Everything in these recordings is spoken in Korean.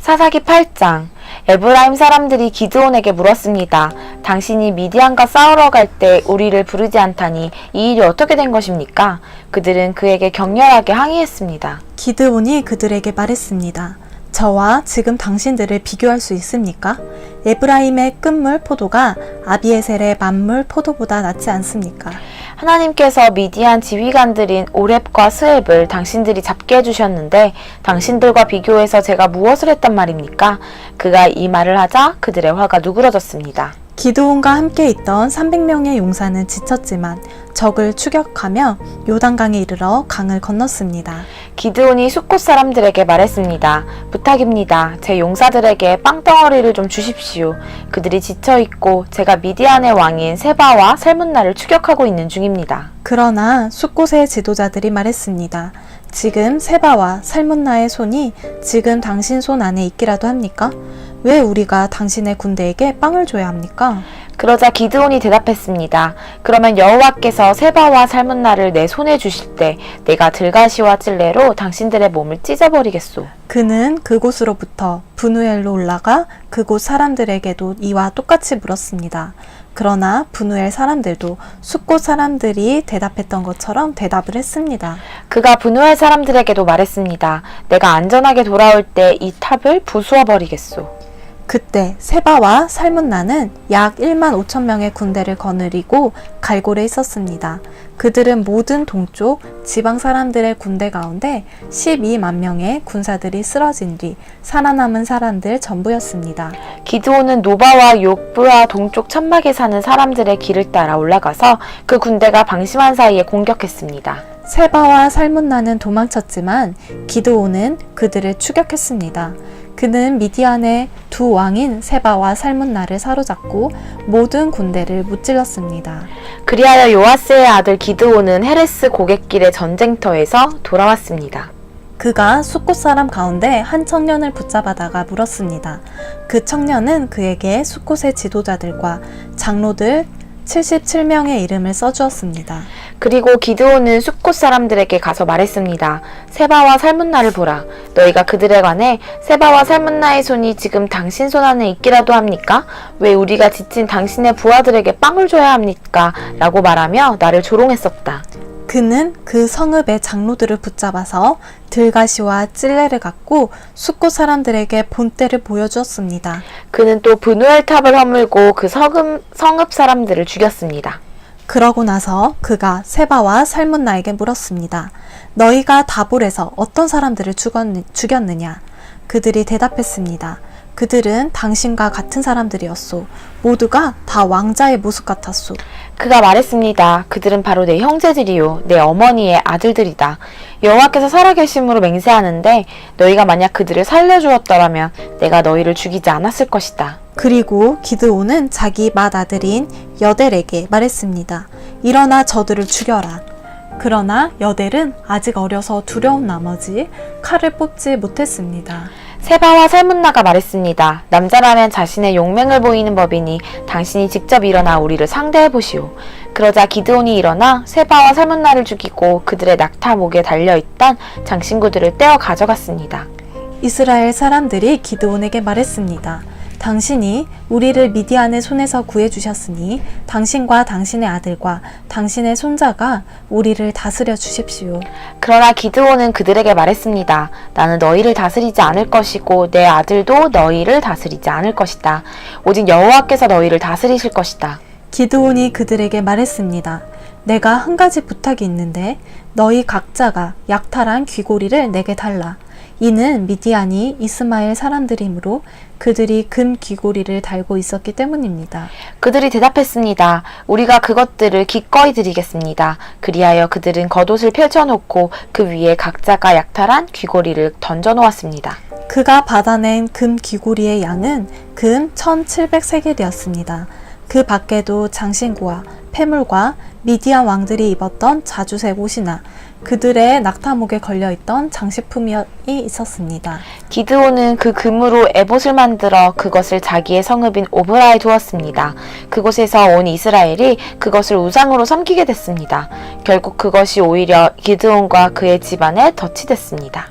사사기 8장. 에브라임 사람들이 기드온에게 물었습니다. 당신이 미디안과 싸우러 갈 때 우리를 부르지 않다니 이 일이 어떻게 된 것입니까? 그들은 그에게 격렬하게 항의했습니다. 기드온이 그들에게 말했습니다. 저와 지금 당신들을 비교할 수 있습니까? 에브라임의 끝물 포도가 아비에셀의 만물 포도보다 낫지 않습니까? 하나님께서 미디안 지휘관들인 오렙과 스웹을 당신들이 잡게 해주셨는데 당신들과 비교해서 제가 무엇을 했단 말입니까? 그가 이 말을 하자 그들의 화가 누그러졌습니다. 기드온과 함께 있던 300명의 용사는 지쳤지만 적을 추격하며 요단강에 이르러 강을 건넜습니다. 기드온이 숫곳 사람들에게 말했습니다. 부탁입니다. 제 용사들에게 빵덩어리를 좀 주십시오. 그들이 지쳐있고 제가 미디안의 왕인 세바와 살문나를 추격하고 있는 중입니다. 그러나 숫곳의 지도자들이 말했습니다. 지금 세바와 살문나의 손이 지금 당신 손 안에 있기라도 합니까? 왜 우리가 당신의 군대에게 빵을 줘야 합니까? 그러자 기드온이 대답했습니다. 그러면 여호와께서 세바와 살문나를 내 손에 주실 때 내가 들가시와 찔레로 당신들의 몸을 찢어버리겠소. 그는 그곳으로부터 브누엘로 올라가 그곳 사람들에게도 이와 똑같이 물었습니다. 그러나 브누엘 사람들도 숫곳 사람들이 대답했던 것처럼 대답을 했습니다. 그가 브누엘 사람들에게도 말했습니다. 내가 안전하게 돌아올 때 이 탑을 부수어 버리겠소. 그때 세바와 살문나는 약 1만 5천 명의 군대를 거느리고 갈골에 있었습니다. 그들은 모든 동쪽 지방 사람들의 군대 가운데 12만 명의 군사들이 쓰러진 뒤 살아남은 사람들 전부였습니다. 기드온은 노바와 욕브와 동쪽 천막에 사는 사람들의 길을 따라 올라가서 그 군대가 방심한 사이에 공격했습니다. 세바와 살문나는 도망쳤지만 기드온은 그들을 추격했습니다. 그는 미디안의 두 왕인 세바와 살문나를 사로잡고 모든 군대를 무찔렀습니다. 그리하여 요아스의 아들 기드온은 헤레스 고갯길의 전쟁터에서 돌아왔습니다. 그가 숫곳 사람 가운데 한 청년을 붙잡아다가 물었습니다. 그 청년은 그에게 숫곳의 지도자들과 장로들 77명의 이름을 써주었습니다. 그리고 기드온은 숫곳 사람들에게 가서 말했습니다. 세바와 살문나를 보라. 너희가 그들에 관해 세바와 살문나의 손이 지금 당신 손 안에 있기라도 합니까? 왜 우리가 지친 당신의 부하들에게 빵을 줘야 합니까? 라고 말하며 나를 조롱했었다. 그는 그 성읍의 장로들을 붙잡아서 들가시와 찔레를 갖고 숫곳 사람들에게 본때를 보여주었습니다. 그는 또 브누엘 탑을 허물고 그 성읍 사람들을 죽였습니다. 그러고 나서 그가 세바와 살문나에게 물었습니다. 너희가 다볼에서 어떤 사람들을 죽였느냐? 그들이 대답했습니다. 그들은 당신과 같은 사람들이었소. 모두가 다 왕자의 모습 같았소. 그가 말했습니다. 그들은 바로 내 형제들이요 내 어머니의 아들들이다. 여호와께서 살아계심으로 맹세하는데 너희가 만약 그들을 살려주었더라면 내가 너희를 죽이지 않았을 것이다. 그리고 기드온은 자기 맏아들인 여델에게 말했습니다. 일어나 저들을 죽여라. 그러나 여델은 아직 어려서 두려운 나머지 칼을 뽑지 못했습니다. 세바와 살문나가 말했습니다. 남자라면 자신의 용맹을 보이는 법이니 당신이 직접 일어나 우리를 상대해 보시오. 그러자 기드온이 일어나 세바와 살문나를 죽이고 그들의 낙타 목에 달려있던 장신구들을 떼어 가져갔습니다. 이스라엘 사람들이 기드온에게 말했습니다. 당신이 우리를 미디안의 손에서 구해주셨으니 당신과 당신의 아들과 당신의 손자가 우리를 다스려 주십시오. 그러나 기드온은 그들에게 말했습니다. 나는 너희를 다스리지 않을 것이고 내 아들도 너희를 다스리지 않을 것이다. 오직 여호와께서 너희를 다스리실 것이다. 기드온이 그들에게 말했습니다. 내가 한 가지 부탁이 있는데 너희 각자가 약탈한 귀고리를 내게 달라. 이는 미디안이 이스마엘 사람들이므로 그들이 금 귀고리를 달고 있었기 때문입니다. 그들이 대답했습니다. 우리가 그것들을 기꺼이 드리겠습니다. 그리하여 그들은 겉옷을 펼쳐놓고 그 위에 각자가 약탈한 귀고리를 던져놓았습니다. 그가 받아낸 금 귀고리의 양은 금 1700세겔이었습니다. 그 밖에도 장신구와 폐물과 미디안 왕들이 입었던 자주색 옷이나 그들의 낙타목에 걸려있던 장식품이 있었습니다. 기드온은 그 금으로 에봇을 만들어 그것을 자기의 성읍인 오브라에 두었습니다. 그곳에서 온 이스라엘이 그것을 우상으로 섬기게 됐습니다. 결국 그것이 오히려 기드온과 그의 집안에 덫이 됐습니다.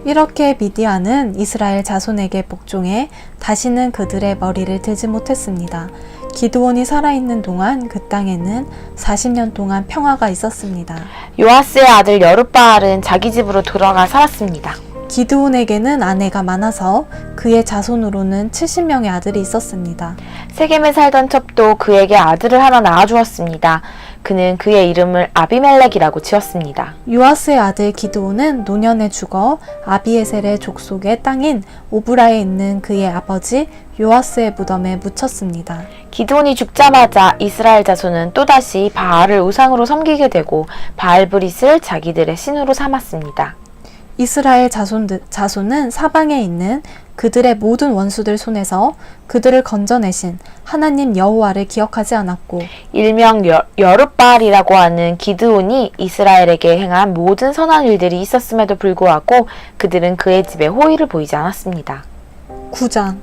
이렇게 미디안은 이스라엘 자손에게 복종해 다시는 그들의 머리를 들지 못했습니다. 기드온이 살아있는 동안 그 땅에는 40년 동안 평화가 있었습니다. 요아스의 아들 여룻바알은 자기 집으로 돌아가 살았습니다. 기드온에게는 아내가 많아서 그의 자손으로는 70명의 아들이 있었습니다. 세겜에 살던 첩도 그에게 아들을 하나 낳아주었습니다. 그는 그의 이름을 아비멜렉이라고 지었습니다. 요아스의 아들 기드온은 노년에 죽어 아비에셀의 족속의 땅인 오브라에 있는 그의 아버지 요아스의 무덤에 묻혔습니다. 기드온이 죽자마자 이스라엘 자손은 또다시 바알을 우상으로 섬기게 되고 바알브릿을 자기들의 신으로 삼았습니다. 이스라엘 자손은 사방에 있는 그들의 모든 원수들 손에서 그들을 건져내신 하나님 여호와를 기억하지 않았고 일명 여룻바알이라고 하는 기드온이 이스라엘에게 행한 모든 선한 일들이 있었음에도 불구하고 그들은 그의 집에 호의를 보이지 않았습니다. 9장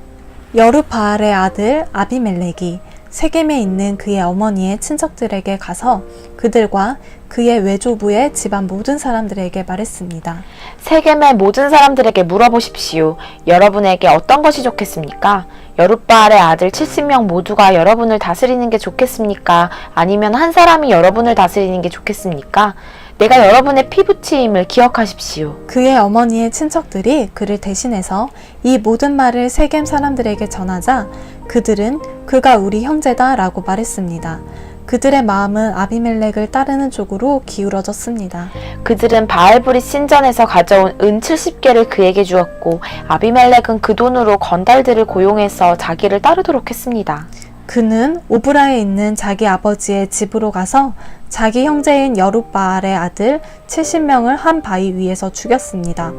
여룻바알의 아들 아비멜렉이 세겜에 있는 그의 어머니의 친척들에게 가서 그들과 그의 외조부의 집안 모든 사람들에게 말했습니다. 세겜의 모든 사람들에게 물어보십시오. 여러분에게 어떤 것이 좋겠습니까? 여룻바알의 아들 70명 모두가 여러분을 다스리는 게 좋겠습니까? 아니면 한 사람이 여러분을 다스리는 게 좋겠습니까? 내가 여러분의 피부치임을 기억하십시오. 그의 어머니의 친척들이 그를 대신해서 이 모든 말을 세겜 사람들에게 전하자 그들은 그가 우리 형제다 라고 말했습니다. 그들의 마음은 아비멜렉을 따르는 쪽으로 기울어졌습니다. 그들은 바알브릿 신전에서 가져온 은 70개를 그에게 주었고 아비멜렉은 그 돈으로 건달들을 고용해서 자기를 따르도록 했습니다. 그는 오브라에 있는 자기 아버지의 집으로 가서 자기 형제인 여룻바알의 아들 70명을 한 바위 위에서 죽였습니다.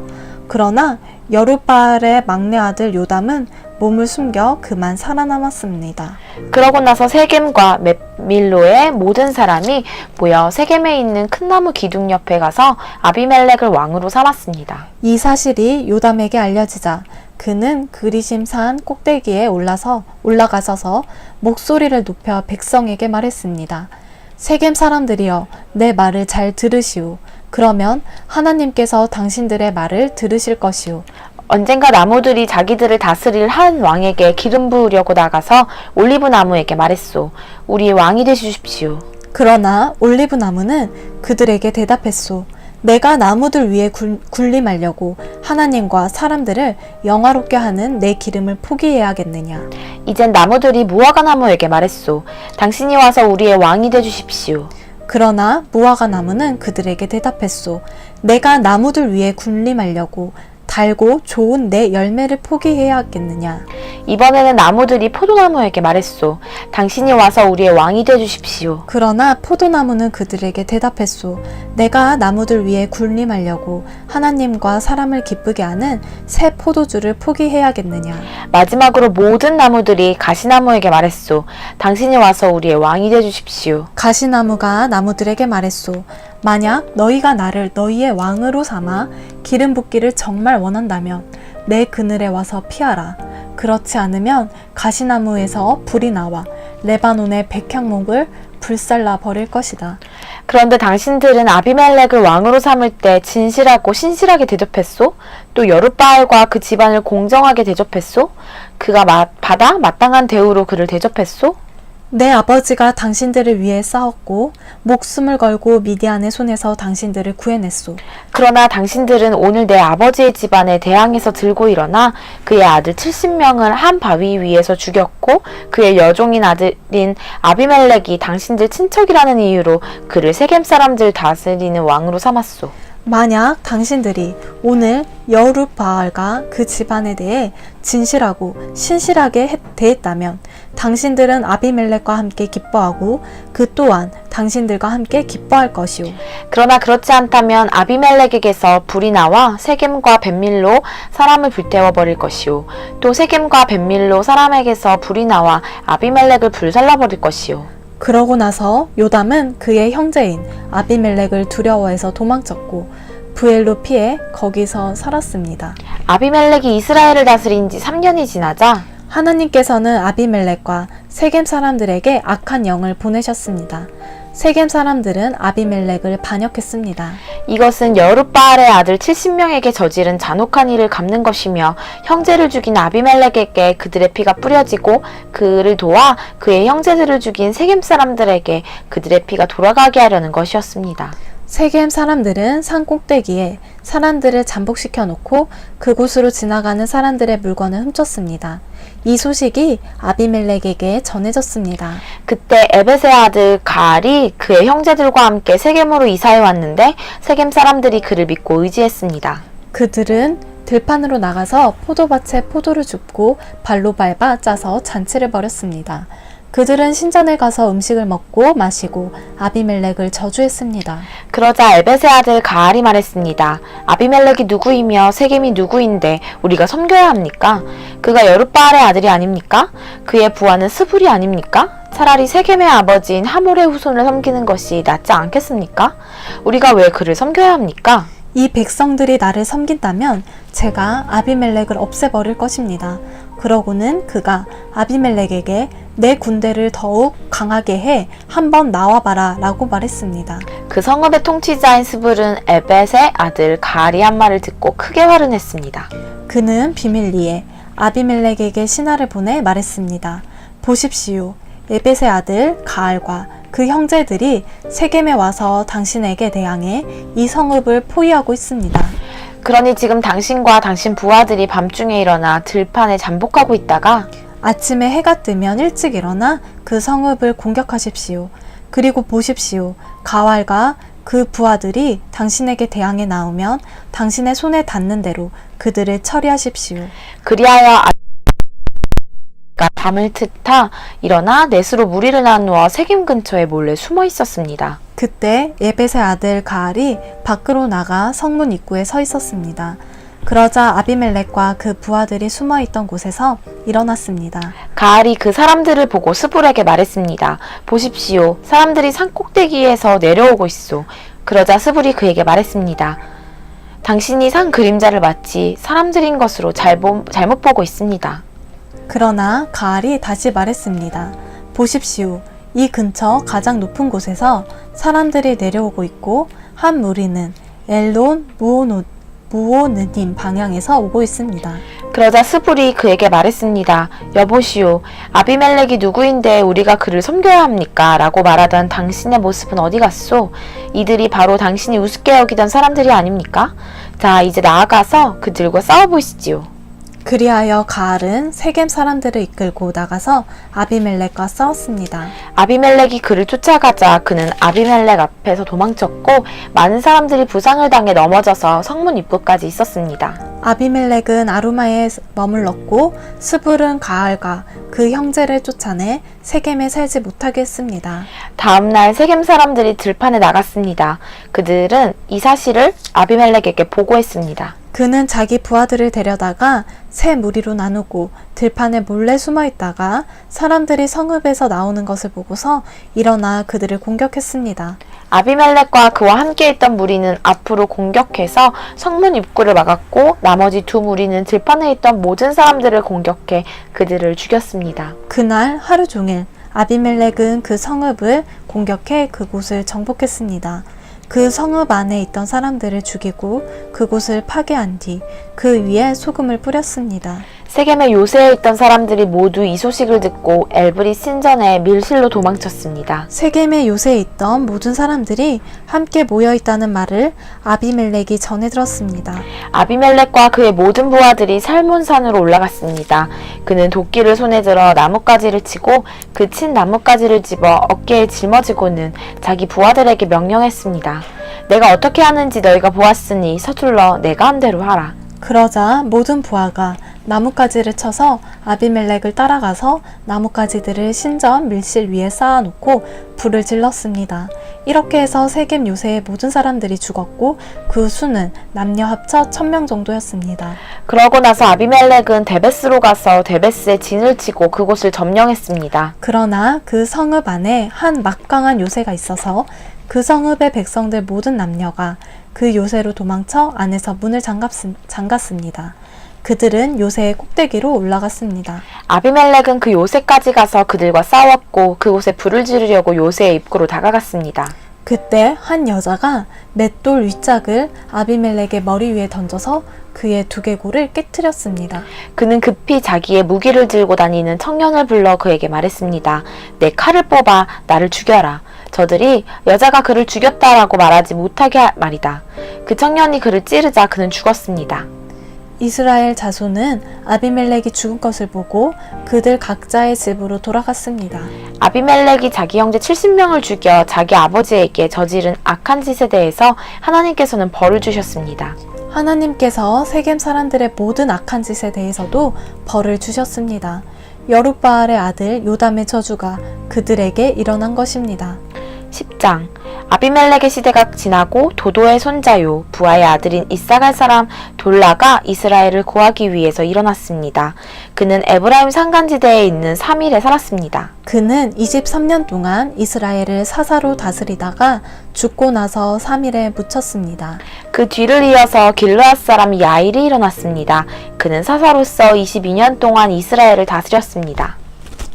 그러나 여룻바알의 막내 아들 요담은 몸을 숨겨 그만 살아남았습니다. 그러고 나서 세겜과 벳밀로의 모든 사람이 모여 세겜에 있는 큰 나무 기둥 옆에 가서 아비멜렉을 왕으로 삼았습니다. 이 사실이 요담에게 알려지자 그는 그리심 산 꼭대기에 올라가서서 목소리를 높여 백성에게 말했습니다. 세겜 사람들이여, 내 말을 잘 들으시오. 그러면 하나님께서 당신들의 말을 들으실 것이오. 언젠가 나무들이 자기들을 다스릴 한 왕에게 기름 부으려고 나가서 올리브 나무에게 말했소. 우리의 왕이 되주십시오. 그러나 올리브 나무는 그들에게 대답했소. 내가 나무들 위에 군림하려고 하나님과 사람들을 영화롭게 하는 내 기름을 포기해야겠느냐. 이젠 나무들이 무화과 나무에게 말했소. 당신이 와서 우리의 왕이 되주십시오. 그러나 무화과 나무는 그들에게 대답했소. 내가 나무들 위에 군림하려고 달고 좋은 내 열매를 포기해야겠느냐. 이번에는 나무들이 포도나무에게 말했소. 당신이 와서 우리의 왕이 되주십시오. 그러나 포도나무는 그들에게 대답했소. 내가 나무들 위에 군림하려고 하나님과 사람을 기쁘게 하는 새 포도주를 포기해야겠느냐. 마지막으로 모든 나무들이 가시나무에게 말했소. 당신이 와서 우리의 왕이 되주십시오. 가시나무가 나무들에게 말했소. 만약 너희가 나를 너희의 왕으로 삼아 기름 붓기를 정말 원한다면 내 그늘에 와서 피하라. 그렇지 않으면 가시나무에서 불이 나와 레바논의 백향목을 불살라 버릴 것이다. 그런데 당신들은 아비멜렉을 왕으로 삼을 때 진실하고 신실하게 대접했소? 또 여룻바알과 그 집안을 공정하게 대접했소? 그가 받아 마땅한 대우로 그를 대접했소? 내 아버지가 당신들을 위해 싸웠고 목숨을 걸고 미디안의 손에서 당신들을 구해냈소. 그러나 당신들은 오늘 내 아버지의 집안에 대항해서 들고 일어나 그의 아들 70명을 한 바위 위에서 죽였고 그의 여종인 아들인 아비멜렉이 당신들 친척이라는 이유로 그를 세겜 사람들 다스리는 왕으로 삼았소. 만약 당신들이 오늘 여룻바알과 그 집안에 대해 진실하고 신실하게 대했다면 당신들은 아비멜렉과 함께 기뻐하고 그 또한 당신들과 함께 기뻐할 것이오. 그러나 그렇지 않다면 아비멜렉에게서 불이 나와 세겜과 벳밀로 사람을 불태워 버릴 것이오. 또 세겜과 벳밀로 사람에게서 불이 나와 아비멜렉을 불살라 버릴 것이오. 그러고 나서 요담은 그의 형제인 아비멜렉을 두려워해서 도망쳤고 부엘로 피해 거기서 살았습니다. 아비멜렉이 이스라엘을 다스린 지 3년이 지나자 하나님께서는 아비멜렉과 세겜 사람들에게 악한 영을 보내셨습니다. 세겜 사람들은 아비멜렉을 반역했습니다. 이것은 여룻바알의 아들 70명에게 저지른 잔혹한 일을 갚는 것이며 형제를 죽인 아비멜렉에게 그들의 피가 뿌려지고 그를 도와 그의 형제들을 죽인 세겜 사람들에게 그들의 피가 돌아가게 하려는 것이었습니다. 세겜 사람들은 산 꼭대기에 사람들을 잠복시켜 놓고 그곳으로 지나가는 사람들의 물건을 훔쳤습니다. 이 소식이 아비멜렉에게 전해졌습니다. 그때 에벳의 아들 가알이 그의 형제들과 함께 세겜으로 이사해 왔는데 세겜 사람들이 그를 믿고 의지했습니다. 그들은 들판으로 나가서 포도밭에 포도를 줍고 발로 밟아 짜서 잔치를 벌였습니다. 그들은 신전에 가서 음식을 먹고 마시고 아비멜렉을 저주했습니다. 그러자 에벳의 아들 가알이 말했습니다. 아비멜렉이 누구이며 세겜이 누구인데 우리가 섬겨야 합니까? 그가 여룻바알의 아들이 아닙니까? 그의 부하는 스불이 아닙니까? 차라리 세겜의 아버지인 하몰의 후손을 섬기는 것이 낫지 않겠습니까? 우리가 왜 그를 섬겨야 합니까? 이 백성들이 나를 섬긴다면 제가 아비멜렉을 없애버릴 것입니다. 그러고는 그가 아비멜렉에게 내 군대를 더욱 강하게 해 한번 나와봐라 라고 말했습니다. 그 성읍의 통치자인 스불은 에벳의 아들 가알이 한 말을 듣고 크게 화를 냈습니다. 그는 비밀리에 아비멜렉에게 신하를 보내 말했습니다. 보십시오. 에벳의 아들 가알과 그 형제들이 세겜에 와서 당신에게 대항해 이 성읍을 포위하고 있습니다. 그러니 지금 당신과 당신 부하들이 밤중에 일어나 들판에 잠복하고 있다가 아침에 해가 뜨면 일찍 일어나 그 성읍을 공격하십시오. 그리고 보십시오. 가왈과 그 부하들이 당신에게 대항해 나오면 당신의 손에 닿는 대로 그들을 처리하십시오. 그리하여 밤을 트타 일어나 넷으로 무리를 나누어 세겜 근처에 몰래 숨어 있었습니다. 그때 에벳의 아들 가알이 밖으로 나가 성문 입구에 서 있었습니다. 그러자 아비멜렉과 그 부하들이 숨어 있던 곳에서 일어났습니다. 가알이 그 사람들을 보고 스불에게 말했습니다. 보십시오. 사람들이 산 꼭대기에서 내려오고 있소. 그러자 스불이 그에게 말했습니다. 당신이 산 그림자를 마치 사람들인 것으로 잘못 보고 있습니다. 그러나 가알이 다시 말했습니다. 보십시오. 이 근처 가장 높은 곳에서 사람들이 내려오고 있고 한 무리는 엘론 무오느님 방향에서 오고 있습니다. 그러자 스불이 그에게 말했습니다. 여보시오. 아비멜렉이 누구인데 우리가 그를 섬겨야 합니까? 라고 말하던 당신의 모습은 어디 갔소? 이들이 바로 당신이 우습게 여기던 사람들이 아닙니까? 자, 이제 나아가서 그들과 싸워보시지요. 그리하여 가알은 세겜 사람들을 이끌고 나가서 아비멜렉과 싸웠습니다. 아비멜렉이 그를 쫓아가자 그는 아비멜렉 앞에서 도망쳤고 많은 사람들이 부상을 당해 넘어져서 성문 입구까지 있었습니다. 아비멜렉은 아루마에 머물렀고 스불은 가알과 그 형제를 쫓아내 세겜에 살지 못하게 했습니다. 다음날 세겜 사람들이 들판에 나갔습니다. 그들은 이 사실을 아비멜렉에게 보고했습니다. 그는 자기 부하들을 데려다가 세 무리로 나누고 들판에 몰래 숨어 있다가 사람들이 성읍에서 나오는 것을 보고서 일어나 그들을 공격했습니다. 아비멜렉과 그와 함께 있던 무리는 앞으로 공격해서 성문 입구를 막았고 나머지 두 무리는 들판에 있던 모든 사람들을 공격해 그들을 죽였습니다. 그날 하루 종일 아비멜렉은 그 성읍을 공격해 그곳을 정복했습니다. 그 성읍 안에 있던 사람들을 죽이고 그곳을 파괴한 뒤 그 위에 소금을 뿌렸습니다. 세겜의 요새에 있던 사람들이 모두 이 소식을 듣고 엘브리 신전에 밀실로 도망쳤습니다. 세겜의 요새에 있던 모든 사람들이 함께 모여 있다는 말을 아비멜렉이 전해 들었습니다. 아비멜렉과 그의 모든 부하들이 살몬산으로 올라갔습니다. 그는 도끼를 손에 들어 나뭇가지를 치고 그 친 나뭇가지를 집어 어깨에 짊어지고는 자기 부하들에게 명령했습니다. 내가 어떻게 하는지 너희가 보았으니 서둘러 내가 한 대로 하라. 그러자 모든 부하가 나뭇가지를 쳐서 아비멜렉을 따라가서 나뭇가지들을 신전 밀실 위에 쌓아놓고 불을 질렀습니다. 이렇게 해서 세겜 요새의 모든 사람들이 죽었고 그 수는 남녀 합쳐 1000명 정도였습니다. 그러고 나서 아비멜렉은 데베스로 가서 데베스에 진을 치고 그곳을 점령했습니다. 그러나 그 성읍 안에 한 막강한 요새가 있어서 그 성읍의 백성들 모든 남녀가 그 요새로 도망쳐 안에서 문을 잠갔습니다. 그들은 요새의 꼭대기로 올라갔습니다. 아비멜렉은 그 요새까지 가서 그들과 싸웠고 그곳에 불을 지르려고 요새의 입구로 다가갔습니다. 그때 한 여자가 맷돌 윗짝을 아비멜렉의 머리 위에 던져서 그의 두개골을 깨뜨렸습니다. 그는 급히 자기의 무기를 들고 다니는 청년을 불러 그에게 말했습니다. 내 칼을 뽑아 나를 죽여라. 저들이 여자가 그를 죽였다라고 말하지 못하게 말이다. 그 청년이 그를 찌르자 그는 죽었습니다. 이스라엘 자손은 아비멜렉이 죽은 것을 보고 그들 각자의 집으로 돌아갔습니다. 아비멜렉이 자기 형제 70명을 죽여 자기 아버지에게 저지른 악한 짓에 대해서 하나님께서는 벌을 주셨습니다. 하나님께서 세겜 사람들의 모든 악한 짓에 대해서도 벌을 주셨습니다. 여룻바알의 아들 요담의 저주가 그들에게 일어난 것입니다. 10장 아비멜렉의 시대가 지나고 도도의 손자요 부하의 아들인 이사갈 사람 돌라가 이스라엘을 구하기 위해서 일어났습니다. 그는 에브라임 산간지대에 있는 사밀에 살았습니다. 그는 23년 동안 이스라엘을 사사로 다스리다가 죽고 나서 사밀에 묻혔습니다. 그 뒤를 이어서 길르앗 사람 야일이 일어났습니다. 그는 사사로서 22년 동안 이스라엘을 다스렸습니다.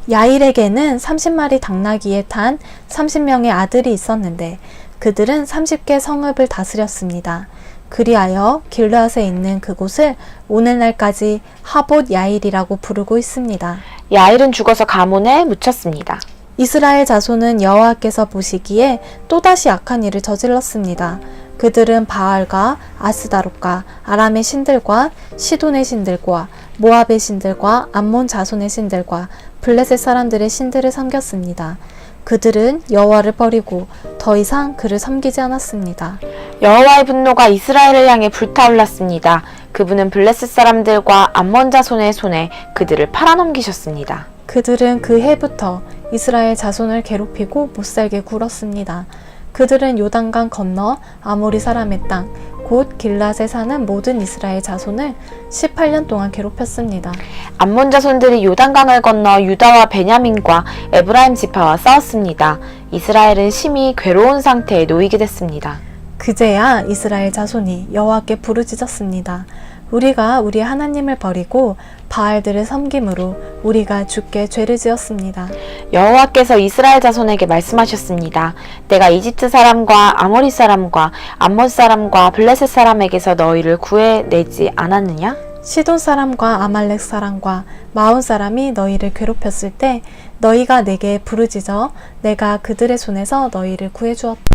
야일에게는 30마리 당나귀에 탄 30명의 아들이 있었는데 그들은 30개 성읍을 다스렸습니다. 그리하여 길르앗에 있는 그곳을 오늘날까지 하봇 야일이라고 부르고 있습니다. 야일은 죽어서 가문에 묻혔습니다. 이스라엘 자손은 여호와께서 보시기에 또다시 악한 일을 저질렀습니다. 그들은 바알과 아스다롯과 아람의 신들과 시돈의 신들과 모압의 신들과 암몬 자손의 신들과 블레셋 사람들의 신들을 섬겼습니다. 그들은 여호와를 버리고 더 이상 그를 섬기지 않았습니다. 여호와의 분노가 이스라엘을 향해 불타올랐습니다. 그분은 블레셋 사람들과 암몬 자손의 손에 그들을 팔아넘기셨습니다. 그들은 그 해부터 이스라엘 자손을 괴롭히고 못살게 굴었습니다. 그들은 요단강 건너 아모리 사람의 땅, 곧 길앗에 사는 모든 이스라엘 자손을 18년 동안 괴롭혔습니다. 암몬 자손들이 요단강을 건너 유다와 베냐민과 에브라임 지파와 싸웠습니다. 이스라엘은 심히 괴로운 상태에 놓이게 됐습니다. 그제야 이스라엘 자손이 여호와께 부르짖었습니다. 우리가 우리 하나님을 버리고 바알들을 섬김으로 우리가 주께 죄를 지었습니다. 여호와께서 이스라엘 자손에게 말씀하셨습니다. 내가 이집트 사람과 아모리 사람과 암몬 사람과 블레셋 사람에게서 너희를 구해내지 않았느냐? 시돈 사람과 아말렉 사람과 마온 사람이 너희를 괴롭혔을 때 너희가 내게 부르짖어 내가 그들의 손에서 너희를 구해주었다.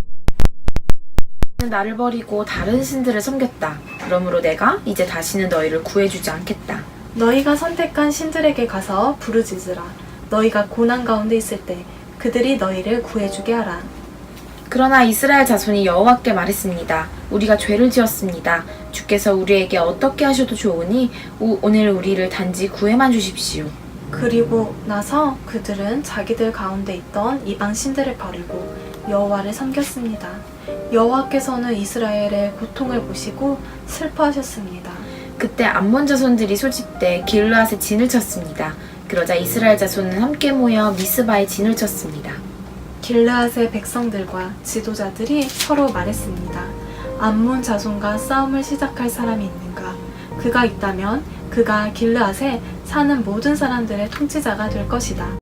나를 버리고 다른 신들을 섬겼다. 그러므로 내가 이제 다시는 너희를 구해주지 않겠다. 너희가 선택한 신들에게 가서 부르짖으라. 너희가 고난 가운데 있을 때 그들이 너희를 구해주게 하라. 그러나 이스라엘 자손이 여호와께 말했습니다. 우리가 죄를 지었습니다. 주께서 우리에게 어떻게 하셔도 좋으니 오늘 우리를 단지 구해만 주십시오. 그리고 나서 그들은 자기들 가운데 있던 이방 신들을 버리고 여호와를 섬겼습니다. 여호와께서는 이스라엘의 고통을 보시고 슬퍼하셨습니다. 그때 암몬 자손들이 소집돼 길르앗에 진을 쳤습니다. 그러자 이스라엘 자손은 함께 모여 미스바에 진을 쳤습니다. 길르앗의 백성들과 지도자들이 서로 말했습니다. 암몬 자손과 싸움을 시작할 사람이 있는가? 그가 있다면 그가 길르앗에 사는 모든 사람들의 통치자가 될 것이다.